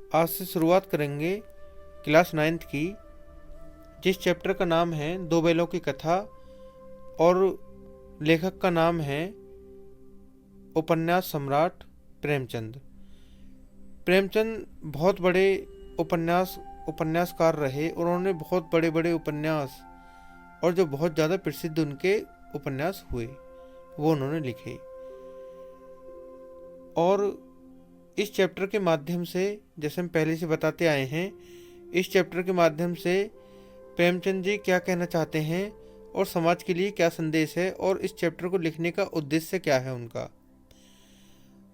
आज से शुरुआत करेंगे क्लास 9th की, जिस चैप्टर का नाम है दो बैलों की कथा और लेखक का नाम है उपन्यास सम्राट प्रेमचंद। प्रेमचंद बहुत बड़े उपन्यासकार रहे। उन्होंने बहुत बड़े बड़े उपन्यास और जो बहुत ज़्यादा प्रसिद्ध उनके उपन्यास हुए वो उन्होंने लिखे। और इस चैप्टर के माध्यम से, जैसे हम पहले से बताते आए हैं, इस चैप्टर के माध्यम से प्रेमचंद जी क्या कहना चाहते हैं और समाज के लिए क्या संदेश है और इस चैप्टर को लिखने का उद्देश्य क्या है उनका।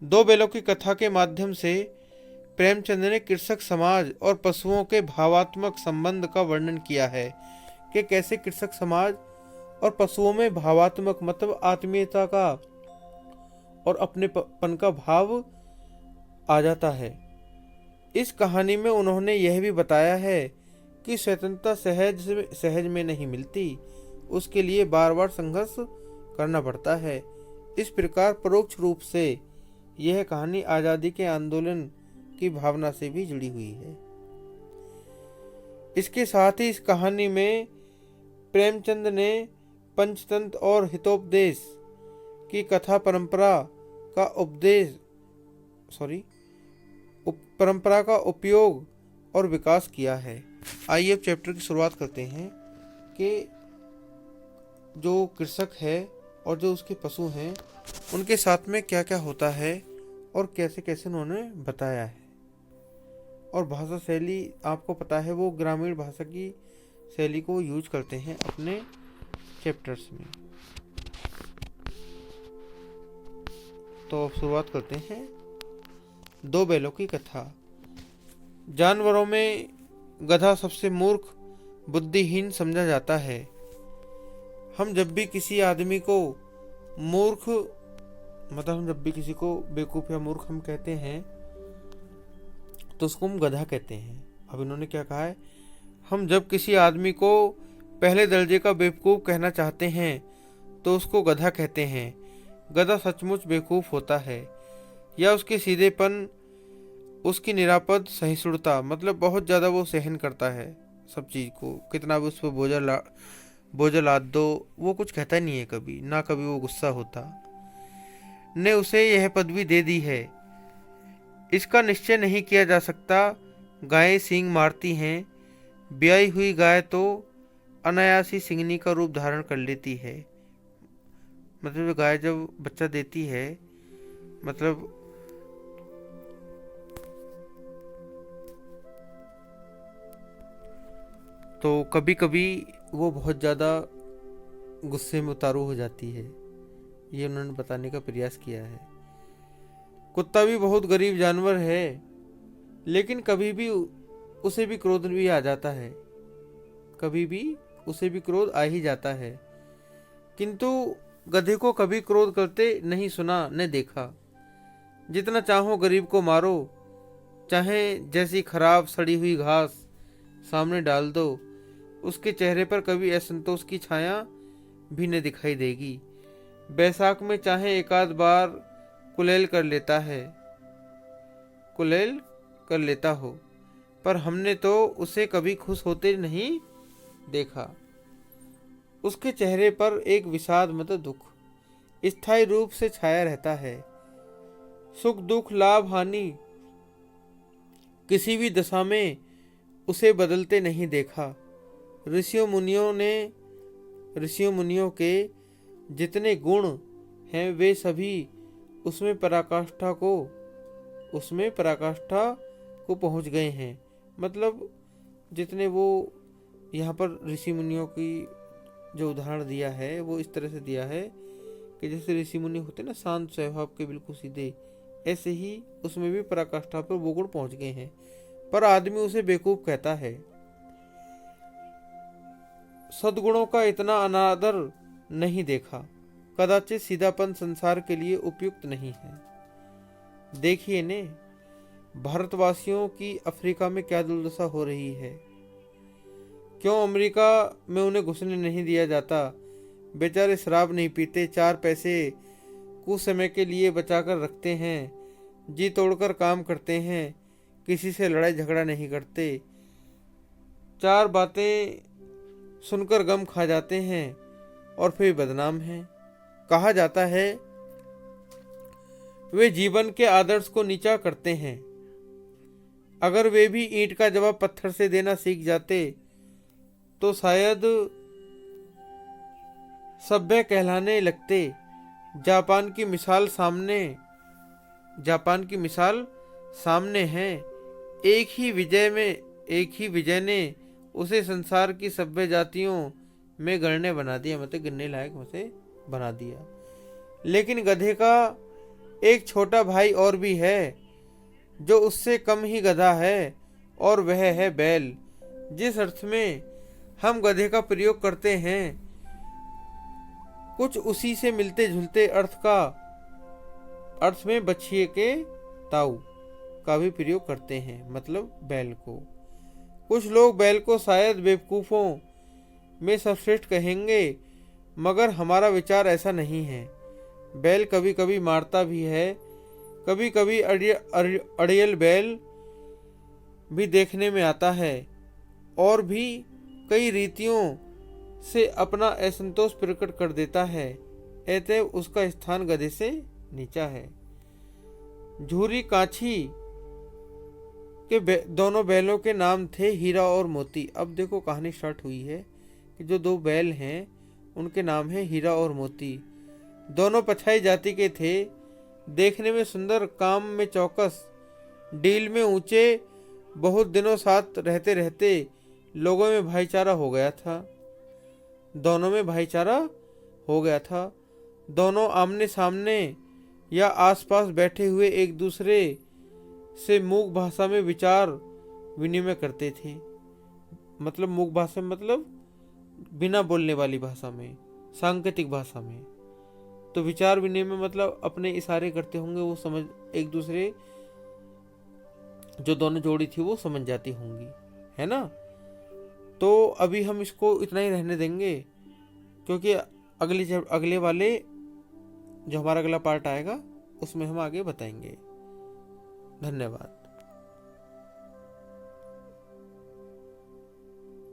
दो बैलों की कथा के माध्यम से प्रेमचंद ने कृषक समाज और पशुओं के भावात्मक संबंध का वर्णन किया है कि कैसे कृषक समाज और पशुओं में भावात्मक मतलब आत्मीयता का और अपनेपन का भाव आ जाता है। इस कहानी में उन्होंने यह भी बताया है कि स्वतंत्रता सहज में नहीं मिलती, उसके लिए बार बार संघर्ष करना पड़ता है। इस प्रकार परोक्ष रूप से यह कहानी आज़ादी के आंदोलन की भावना से भी जुड़ी हुई है। इसके साथ ही इस कहानी में प्रेमचंद ने पंचतंत्र और हितोपदेश की कथा परंपरा का उपयोग और विकास किया है। आइए अब चैप्टर की शुरुआत करते हैं कि जो कृषक है और जो उसके पशु हैं उनके साथ में क्या क्या होता है और कैसे कैसे उन्होंने बताया है। और भाषा शैली आपको पता है, वो ग्रामीण भाषा की शैली को यूज करते हैं अपने चैप्टर्स में। तो अब शुरुआत करते हैं दो बैलों की कथा। जानवरों में गधा सबसे मूर्ख बुद्धिहीन समझा जाता है। हम जब भी किसी आदमी को मूर्ख मतलब हम जब भी किसी को बेवकूफ़ या मूर्ख हम कहते हैं तो उसको हम गधा कहते हैं। अब इन्होंने क्या कहा है, हम जब किसी आदमी को पहले दर्जे का बेवकूफ़ कहना चाहते हैं तो उसको गधा कहते हैं। गधा सचमुच बेवकूफ़ होता है या उसके सीधेपन, उसकी निरापद सहिष्णुता मतलब बहुत ज़्यादा वो सहन करता है सब चीज़ को, कितना भी उस पर बोझा लाद दो वो कुछ कहता नहीं है कभी, ना कभी वो गुस्सा होता, ने उसे यह पदवी दे दी है। इसका निश्चय नहीं किया जा सकता। गायें सींग मारती हैं, ब्याई हुई गाय तो अनायास ही सिंगनी का रूप धारण कर लेती है। मतलब गाय जब बच्चा देती है, मतलब तो कभी कभी वो बहुत ज़्यादा गुस्से में उतारू हो जाती है। ये उन्होंने बताने का प्रयास किया है। कुत्ता भी बहुत गरीब जानवर है, लेकिन कभी भी उसे भी क्रोध भी आ जाता है, कभी भी उसे भी क्रोध आ ही जाता है। किंतु गधे को कभी क्रोध करते नहीं सुना न देखा। जितना चाहो गरीब को मारो, चाहे जैसी खराब सड़ी हुई घास सामने डाल दो, उसके चेहरे पर कभी असंतोष की छाया भी न दिखाई देगी। बैसाख में चाहे एकाध बार कुलेल कर लेता हो, पर हमने तो उसे कभी खुश होते नहीं देखा। उसके चेहरे पर एक विषाद मतलब दुख स्थायी रूप से छाया रहता है। सुख दुख लाभ हानि किसी भी दशा में उसे बदलते नहीं देखा। ऋषियों मुनियों के जितने गुण हैं वे सभी उसमें पराकाष्ठा को पहुंच गए हैं। मतलब जितने वो यहाँ पर ऋषि मुनियों की जो उदाहरण दिया है वो इस तरह से दिया है कि जैसे ऋषि मुनि होते ना शांत स्वभाव के बिल्कुल सीधे, ऐसे ही उसमें भी पराकाष्ठा पर वो गुण पहुंच गए हैं, पर आदमी उसे बेवकूफ कहता है। सद्गुणों का इतना अनादर नहीं देखा। कदाचित सीधापन संसार के लिए उपयुक्त नहीं है। देखिए ने भारतवासियों की अफ्रीका में क्या दुर्दशा हो रही है। क्यों अमेरिका में उन्हें घुसने नहीं दिया जाता। बेचारे शराब नहीं पीते, 4 पैसे कुछ समय के लिए बचाकर रखते हैं, जी तोड़कर काम करते हैं, किसी से लड़ाई झगड़ा नहीं करते, चार बातें सुनकर गम खा जाते हैं और फिर बदनाम हैं। कहा जाता है वे जीवन के आदर्श को नीचा करते हैं। अगर वे भी ईंट का जवाब पत्थर से देना सीख जाते तो शायद सभ्य कहलाने लगते। जापान की मिसाल सामने है। एक ही विजय ने उसे संसार की सभ्य जातियों में गणने बना दिया, मतलब गिनने लायक उसे बना दिया। लेकिन गधे का एक छोटा भाई और भी है जो उससे कम ही गधा है, और वह है बैल। जिस अर्थ में हम गधे का प्रयोग करते हैं, कुछ उसी से मिलते जुलते अर्थ में बछिए के ताऊ का भी प्रयोग करते हैं, मतलब बैल को। कुछ लोग बैल को शायद बेवकूफ़ों में सर्वश्रेष्ठ कहेंगे, मगर हमारा विचार ऐसा नहीं है। बैल कभी कभी मारता भी है, कभी कभी अड़ियल बैल भी देखने में आता है, और भी कई रीतियों से अपना असंतोष प्रकट कर देता है। अतएव उसका स्थान गधे से नीचा है। झूरी काछी के दोनों बैलों के नाम थे हीरा और मोती। अब देखो कहानी स्टार्ट हुई है कि जो दो बैल हैं उनके नाम है हीरा और मोती। दोनों पछाई जाति के थे, देखने में सुंदर, काम में चौकस, डील में ऊंचे। बहुत दिनों साथ रहते रहते लोगों में भाईचारा हो गया था। दोनों आमने सामने या आसपास बैठे हुए एक दूसरे से मूक भाषा में विचार विनिमय करते थे। मतलब मूक भाषा मतलब बिना बोलने वाली भाषा में, सांकेतिक भाषा में। तो विचार विनिमय मतलब अपने इशारे करते होंगे, वो समझ एक दूसरे जो दोनों जोड़ी थी वो समझ जाती होंगी, है ना। तो अभी हम इसको इतना ही रहने देंगे, क्योंकि अगले वाले जो हमारा अगला पार्ट आएगा उसमें हम आगे बताएंगे। धन्यवाद।